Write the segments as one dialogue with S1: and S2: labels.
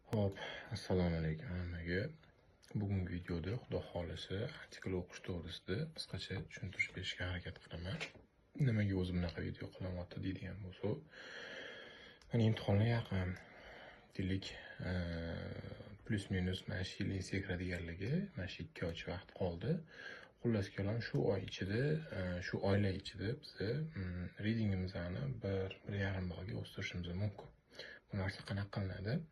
S1: Hop, assalomu alaykum hammaga. Bugungi videoda xudo xolisa artikl o'qish to'g'risida qisqacha tushuntirish berishga harakat qilaman. Nimaga o'zi bunaqa video qilyapti deydigan bo'lsa, mana imtihonlar yaqin. Deylik, plus minus mana shu yil insiya kiradiganligi, mana shu 2 oy vaqt qoldi. Xullas kalom shu oy ichida, shu oylar ichida biz readingimizni 1-1,5 ballga o'stirishimiz mumkin. Bu narsa qanaqa qilinadi?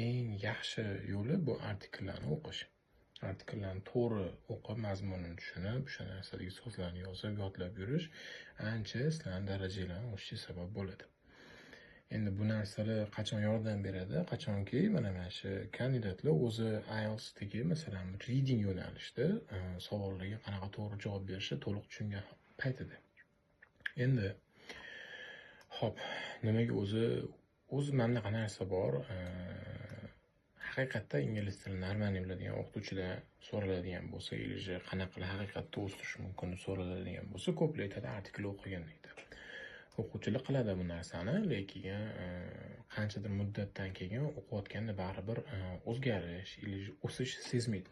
S1: Eng yaxshi yo'li bu artikellarni o'qish. Artikellarni to'g'ri o'qib, mazmunini tushunib, o'sha narsadagi so'zlarni yozib, yodlab yurish ancha sizlarning darajalaringiz o'sishiga sabab bo'ladi. Endi bu narsalar qachon yordam beradi? Qachonki mana shu kandidatlar o'zi IELTSdagi masalan reading yo'nalishida savollarga qanaqa to'g'ri javob berishi to'liq tushungan paytida. Endi hop, nimaga o'zi mana bunaqa narsa bor. Haqiqatda ingliz tilini normaliy biladigan o'qituvchilar so'raladigan bo'lsa, ilija qanaqa qilib haqiqatda o'stirish mumkin deb so'raladigan bo'lsa, ko'plar aytadi artikl o'qigan deydi. O'quvchilar qiladi bu narsani, lekin qanchadir muddatdan keyin o'qiyotganda baribir o'zgarish, ilija o'sish sezmaydi.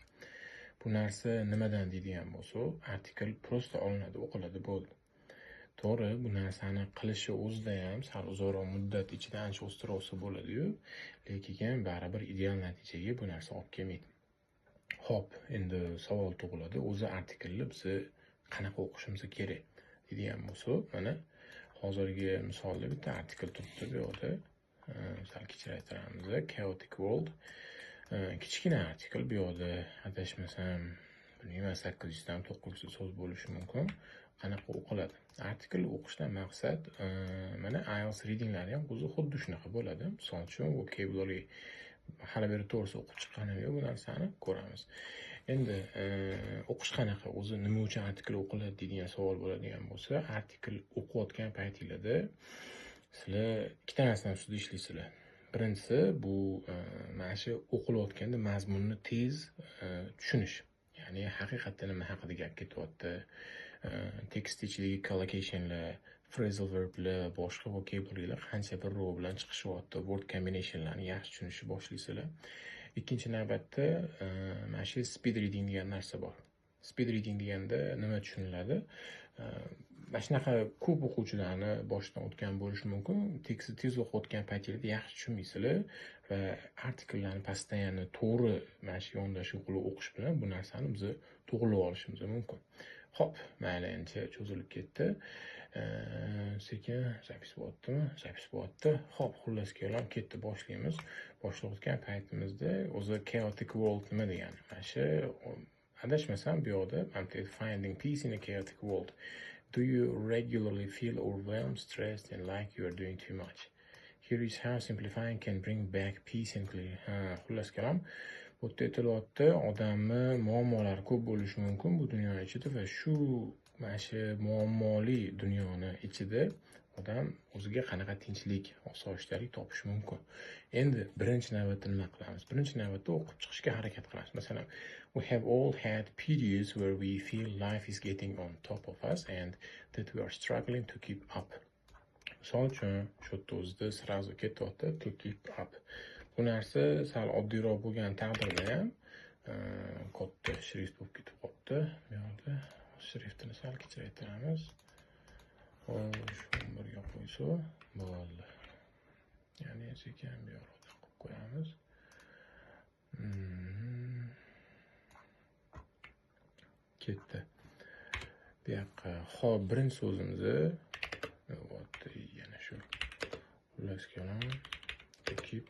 S1: Bu narsa nimadan deydigan bo'lsa, artikl prosta olinadi, o'qiladi, bo'ldi. To'g'ri, bu narsani qilishi o'zida ham sal uzoqroq muddat ichida ancha o'stira olsa bo'ladi-yu, lekin baribir ideal natijaga bu narsa olib kelmaydi. Hop, endi savol tug'iladi, o'zi artiklni biz qanaqa o'qishimiz kerak deydigan bo'lsa, mana hozirgi misolda bitta artikl turibdi bu yerda. Sal kechiraytiramiz. Chaotic World. Kichkina artikl bu yerda, adashmasam, bilmayman 800 dan 900 so'z bo'lishi mumkin. Qanaqa o'qiladi? Artikl o'qishdan maqsad mana IELTS readinglar ham o'zi xuddi shunaqa bo'ladi. Misol uchun vocabulary hali beri to'g'risi o'qib chiqqanim yo'q, bu narsani ko'ramiz. Endi o'qish qanaqa? O'zi nima uchun artikl o'qiladi degan savol bo'ladigan bo'lsa, artikl o'qiyotgan paytingizda sizlar ikkita narsani ustida ishlaysizlar. Birinchisi bu mana shu o'qilayotganda mazmunni tez tushunish. Ya'ni haqiqatda nima haqida gap ketyapti? Tekst ichidagi collocationlar, phrasal verblar, boshqa vocabularylar qancha bir row bilan chiqishyapti, word combinationlarni yaxshi tushunishni boshlaysizlar. Ikkinchi navbatda mana shu speed reading degan narsa bor. Speed reading deganda nima tushuniladi? Mana shunaqa ko'p o'quvchilarni boshidan o'tgan bo'lishi mumkin. Tekstni tez o'qiyotgan paytingizda yaxshi tushunmaysizlar va artikellarni postoyanno to'g'ri mana shu yondashuv qilib o'qish bilan bu narsani biz to'g'rilab olishimiz mumkin. Hop, mayli, ancha cho'zilib ketdi. Sekin zapis bo'lyapti. Hop, xullas kelam ketdi, boshlaymiz. Boshlayotgan paytimizda o'zi chaotic world nima degani? Mana shu adashmasam bu yerda finding peace in a chaotic world. Do you regularly feel overwhelmed, stressed and like you are doing too much? Here is how simplifying can bring back peace and clarity. Xullas kelam bu aytilyapti, odamni muammolari ko'p bo'lishi mumkin bu dunyo ichida va shu mana shu muammoli dunyoni ichida odam o'ziga qanaqa tinchlik, osoyishtalik topishi mumkin. Endi birinchi navbatda nima qilamiz? Birinchi navbatda o'qib chiqishga harakat qilamiz. Masalan, we have all had periods where we feel life is getting on top of us and that we are struggling to keep up. Misol uchun, shu yerda o'zida srazu ketyapti, to keep up. Bu narsa sal oddiyroq bo'lgan taqdirda ham katta shrift bo'lib ketib qolibdi. Bu yerda shriftini sal kechiraytiramiz. Shuni birga qo'ysa bo'ldi. Ya'ni sekin bu yoqda qo'yib qo'yamiz. Ketdi. Bu yoqqa hop, birinchi so'zimizni yana shu. Xullas kelam, to keep.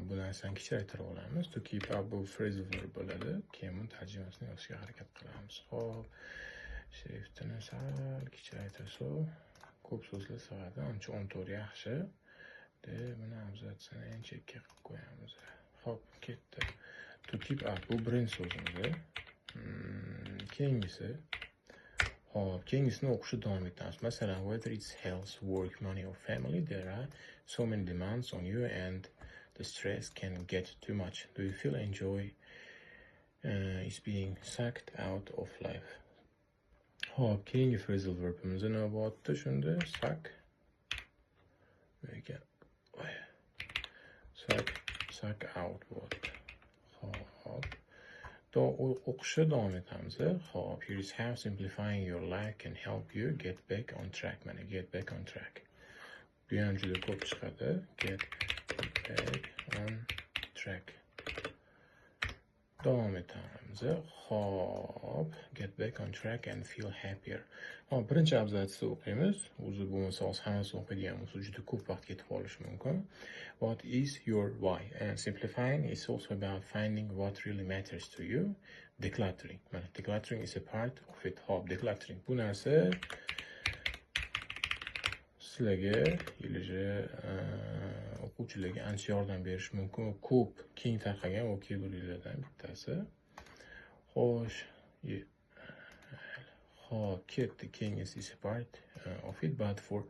S1: Bu narsani kechiraytirib olamiz. To keep up bu phrasal verb bo'ladi. Keyin buni tarjimasini yozishga harakat qilamiz. Hop, shriftini sal kechiraytirsa, ko'p so'zlar sig'adi. Ancha 14 yaxshi. Buni abzatsini eng chekka qilib qo'yamiz. Hop, ketdi. To keep up bu birinchi so'zimiz. Keyingisi. Hop, kengisini o'qishni davom etamiz. Masalan, whether it's health, work, money or family, there are so many demands on you and the stress can get too much. Do you feel enjoy is being sucked out of life? Hop, keyingi phrasal verbimiz nima bo'lyapti? Shunda suck. suck out bo'ldi. Hop. O'qishni davom etamiz. Hop, here is how simplifying your life can help you get back on track. Mana get back on track. Bu ham juda ko'p chiqadi. Get back on track. Davom etamiz. Hop, get back on track and feel happier. Hop, birinchi abzatsni o'qiymiz. O'zi bu misol hammasi o'qiydigan bo'lsa juda ko'p vaqt ketib qolishi mumkin. What is your why? And simplifying is also about finding what really matters to you. Decluttering. Mana decluttering is a part of it. Hop, decluttering. Bu narsa sizlarga ilaji o'quvchilarga ancha yordam berishi mumkin. Ko'p keng tarqalgan vocabularylardan bittasi. Xo'sh, kit the kengest is a part of it, but for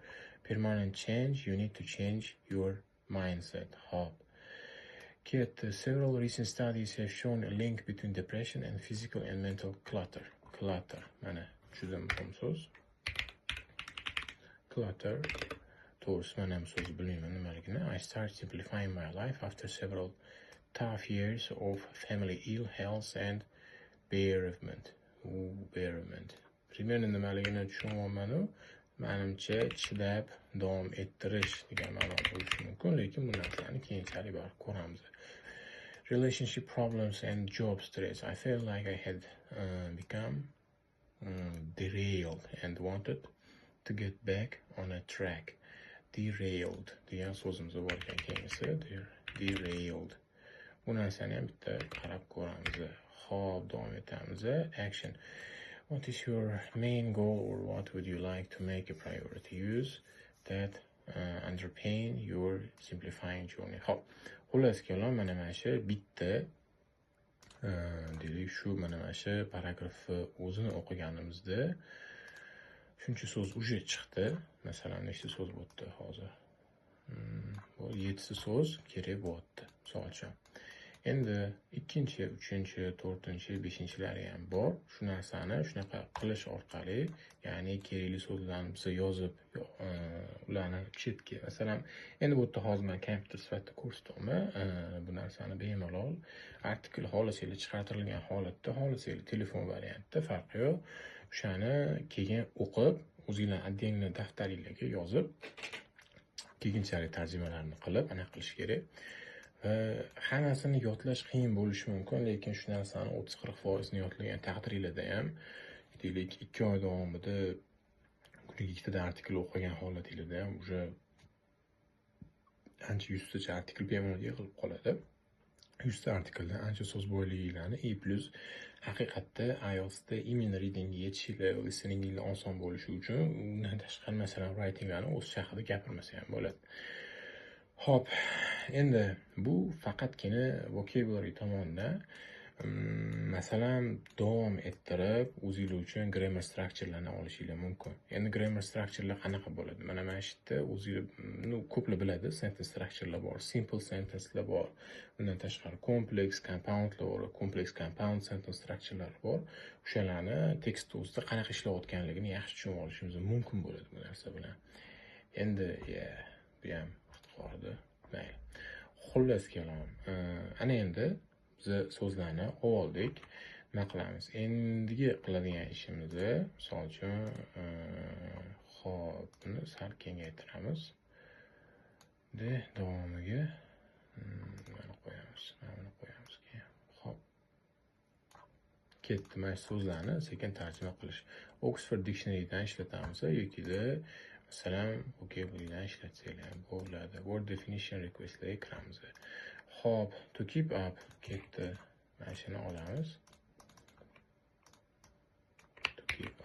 S1: permanent change you need to change your mindset. Hop. Kit, several recent studies have shown a link between depression and physical and mental clutter. Clutter. Mana juda muhim so'z. Clutter. To'g'risi men ham so'z bilmayman nimaligini. I started simplifying my life after several tough years of family ill health and bereavement. Bereavement. Примерно nimaligini tushunyapman-u. Menimcha chidab davom ettirish degan ma'no bo'lishi mumkin, lekin bu narsani keyinchalik baribir ko'ramiz. Relationship problems and job stress. I felt like I had become derailed and wanted to get back on a track. Derailed degan so'zimiz bor ekan keyingisi. Derailed. Bu narsani ham bitta qarab ko'ramiz. Hop, davom etamiz. Action. What is your main goal or what would you like to make a priority? Use that underpin your simplifying journey. Hop. Xullas kalom mana shu bitta deylik shu mana shu paragrafni o'zini o'qiganimizda shuncha so'z уже chiqdi. Masalan, nechta so'z bo'ldi hozir? Bu 7 so'z kerak bo'ldi. Misolcha. Endi 2-chi, 3-chi, 4-chi, 5-chilari ham bor. Shu narsani shunaqa qilish orqali, ya'ni kerakli so'zlarni biz yozib, ularni chetga, masalan, endi bu yerda hozir men kompyuter sifatida ko'rsatyapman. Bu narsani bemalol artikl xohlasangiz chiqartirilgan holatda, xohlasangiz telefon variantida farqi yo'q. O'shani keyin o'qib, o'zingizlar отдельно daftaringizga yozib, keyinchalik tarjimalarni qilib, anaqa qilish kerak. Hammasini yodlash qiyin bo'lishi mumkin, lekin shu narsani 30-40% yodlagan taqdiringizda ham, deylik 2 oy davomida kuniga 2 ta artikl o'qigan holatingizda ham уже ancha 100 tacha artikl bemalol yig'ilib qoladi. 100 ta artikldan ancha so'z boyligilarni plus haqiqatda IELTSda imенно readingga yetishinglar, listeninginglar oson bo'lishi uchun undan tashqari masalan writinglarni o'z shahrida gapirmasa ham bo'ladi. Hop, endi bu faqatgina vocabulary tomonidan, masalan, davom ettirib o'zingizlar uchun grammar structurelarni olishingiz mumkin. Endi grammar structurelar qanaqa bo'ladi? Mana shu yerda o'zingizlar ko'plar biladi, sentence structurelar bor, simple sentencelar bor. Bundan tashqari complex compoundlar bor, complex compound sentence structurelar bor. O'shalarni tekst o'zida qanaqa ishlayotganligini yaxshi tushunib olishimiz mumkin bo'ladi bu narsa bilan. Endi bu ham bordi. Mayli. Xullas kalom. Ana endi biz so'zlarni oldik. Nima qilamiz? Endigi qiladigan ishimizda, misol uchun, hop, buni sal kengaytiramiz. Davomiga mana qo'yamiz. Mana qo'yamiz keyin. Hop. Ketdi. Mana so'zlarni sekin tarjima qilish. Oxford Dictionary'dan ishlatamiz yoki masalan, vocabulary'dan ishlatsanglar bo'ladi. Word definition requestlarga kiramiz. Hop, to keep up ketdi. Mana shuni olamiz. To keep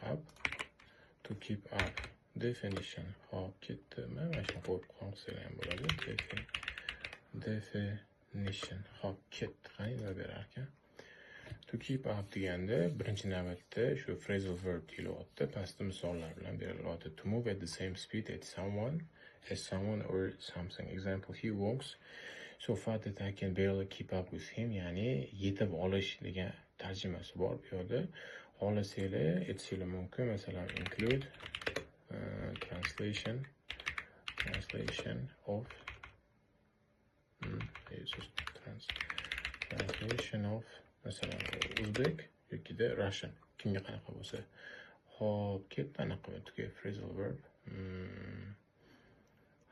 S1: up definition. Hop, ketdi. Mana shuni qo'yib qo'ysanglar ham bo'ladi. Definition. Hop, ketdi. Qani nima berar ekan? To keep up deganda birinchi navbatda shu phrasal verb deyilyapti. Pastda misollar bilan beriladi. To move at the same speed as someone or something. Example, he walks so far that I can barely keep up with him. Ya'ni yetib olish degan tarjimasi bor bu yerda. Xohlasanglar aytishinglar mumkin. Masalan, include translation of Translation of masalan Uzbek yokida Russian kimga qanaqa bo'lsa. Xo'p, ketdi anaqa tugay phrasal verb.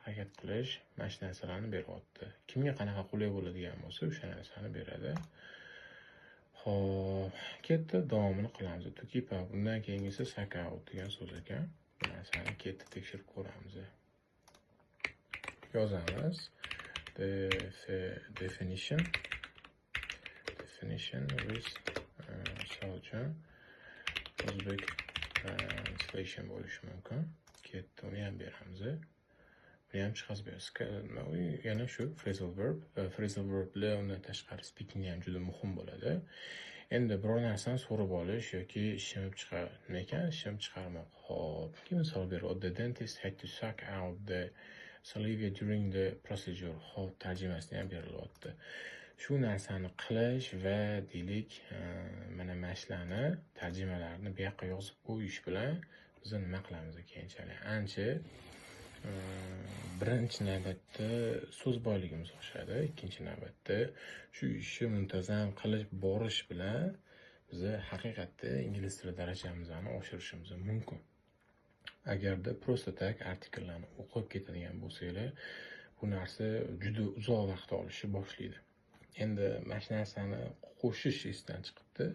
S1: Harakat qilish mana shu narsalarni beryapti. Kimga qanaqa qulay bo'ladigan bo'lsa, o'sha narsani beradi. Xo'p, ketdi davomini qilamiz. To keep up. Undan keyingisi suck out degan so'z ekan. Bu narsani ketdi tekshirib ko'ramiz. Yozamiz. Definition with solcha Uzbek translation bo'lishi mumkin. Ketdi, uni ham beramiz. Buni ham chiqazib beramiz. Yana shu phrasal verb. Phrasal verblar undan tashqari speaking ham juda muhim bo'ladi. Endi biror narsani so'rab olish yoki shimib chiqarmoq. Hop, misol berib, the dentist had to suck out the saliva during the procedure. Hop, tarjimasini ham berilyapti. Shu narsani qilish va deylik, mana mashlarni, tarjimalarni bu yoqqa yozib qo'yish bilan biz nima qilamiz keyinchalik? Ancha birinchi navbatda so'z boyligimiz oshadi, ikkinchi navbatda shu ishni muntazam qilib borish bilan biz haqiqatda ingliz tili darajamizni oshirishimiz mumkin. Agarda prosta tak artikellarni o'qib ketadigan bo'lsanglar, bu narsa juda uzoq vaqt olishni boshlaydi. Endi mana shu narsani qo'shish esdan chiqibdi.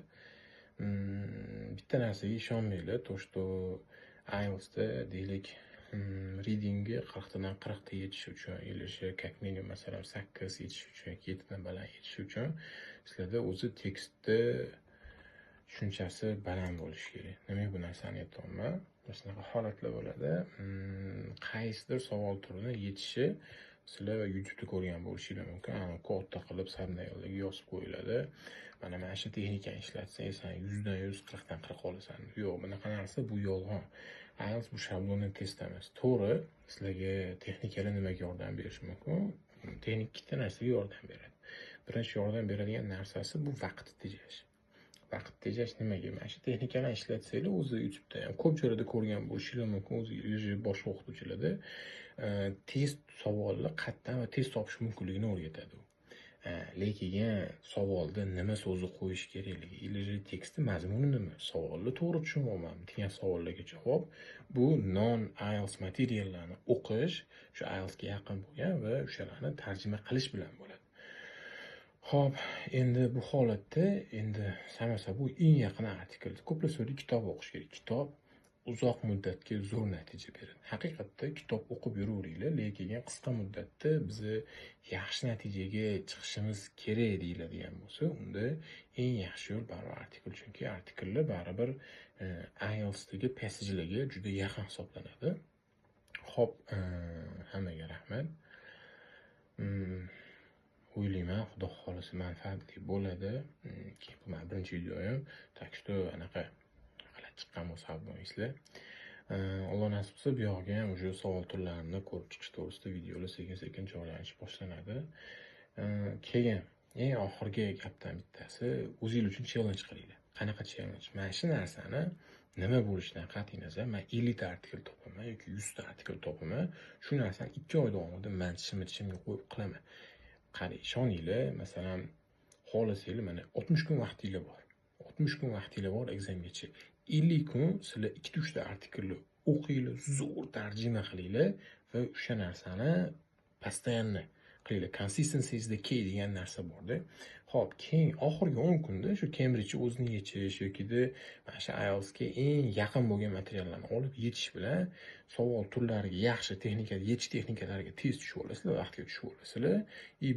S1: Bitta narsaga ishonmanglar, to что IELTSda deylik readingga 40 dan 40 ta yetish uchun, yoki как minimum masalan 8 yetish uchun, 7 dan baland yetish uchun sizlarda o'zi tekstda tushunchasi baland bo'lishi kerak. Nima bu narsani aytayapman? Shunaqa holatlar bo'ladi. Qaysidir savol turini yetishi sizlar YouTube'da ko'rgan bo'lishingiz mumkin. Kodda qilib sabnayollarga yozib qo'yiladi. Mana shu texnikani ishlatsang, sen 100 dan 100, 40 dan 40 olasan. Yo'q, bunaqa narsa bu yolg'on. IELTS bu shablonni test emas. To'g'ri, sizlarga texnikalar nimaga yordam berishi mumkin? Texnik ikkita narsaga yordam beradi. Birinchi yordam beradigan narsasi bu vaqt tejash. Vaqt tejash nimaga? Mana shu texnikalarni ishlatsanglar, o'zi YouTube'da ham ko'p joylarda ko'rgan bo'lishingiz mumkin, o'zi boshqa o'qituvchilarda test savollar qayerdan va test topish mumkinligini o'rgatadi. Lekin savolda nima so'zni qo'yish kerakligi, ilojli tekstni mazmuni nima, savolni to'g'ri tushunyapman degan savollarga javob bu non IELTS materiallarni o'qish, shu IELTS ga yaqin bo'lgan va o'shalarni tarjima qilish bilan bo'ladi. Xo'p, endi bu holatda samasa bu eng yaqin artikel. Ko'plar so'raydi, kitob o'qish kerak. Kitob uzoq muddatga zo'r natija beradi. Haqiqatda kitob o'qib yuraveringlar, lekin qisqa muddatda biz yaxshi natijaga chiqishimiz kerak deyiladigan bo'lsa, unda eng yaxshi yo'l baribir artikel, chunki artikellar baribir IELTSdagi passagelarga juda yaqin hisoblanadi. Xo'p, hammaga rahmat. O'ylayman, xudo xolisa manfaatli bo'ladi. Bu men birinchi videoyim. Так что anaqa g'alati chiqqan bo'lsa bo'lmaysizlar. Alloh nasib qilsa, bu yoqqa ham o'sha savol turlarini ko'rib chiqish to'g'risida videolar sekin-sekin joylanish boshlanadi. Keyin eng oxirgi gapdan bittasi, o'zingiz uchun challenge qilinglar. Qanaqa challenge? Mana shu narsani nima bo'lishidan qat'iy nazar, men 50 ta artikel topaman yoki 100 ta artikel topaman. Shu narsani 2 oy davomida men tishimga qo'yib qilaman. Qarang, ishoninglar, masalan, xohlasanglar mana 60 kun vaqtingiz bor. 60 kun vaqtingiz bor ekzamengacha. 50 kun sizlar 2-3 ta artikelni o'qinglar, zo'r tarjima qilinglar va o'sha narsani постоянно qilinglar. Consistency is the key degan narsa bor-da. Xo'p, keyin oxirgi 10 kunda shu Cambridge o'zini yechish yokida mana shu IELTS ga eng yaqin bo'lgan materiallarni olib yetish bilan savol turlariga yaxshi yetish texnikalariga tez tushib olasizlar, vaqtga tushib olasizlar.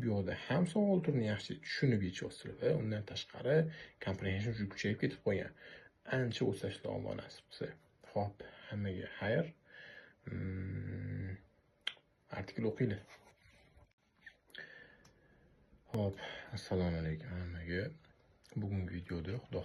S1: Bu yoqda ham savol turini yaxshi tushunib yetishyapsizlar va undan tashqari comprehension juda kuchayib ketib qolgan. Ancha o'sashlar Alloh nasib qilsa. Xo'p, hammaga xayr. Artikel o'qinglar. Hop, assalomu alaykum hammaga. Bugungi videoda Xudo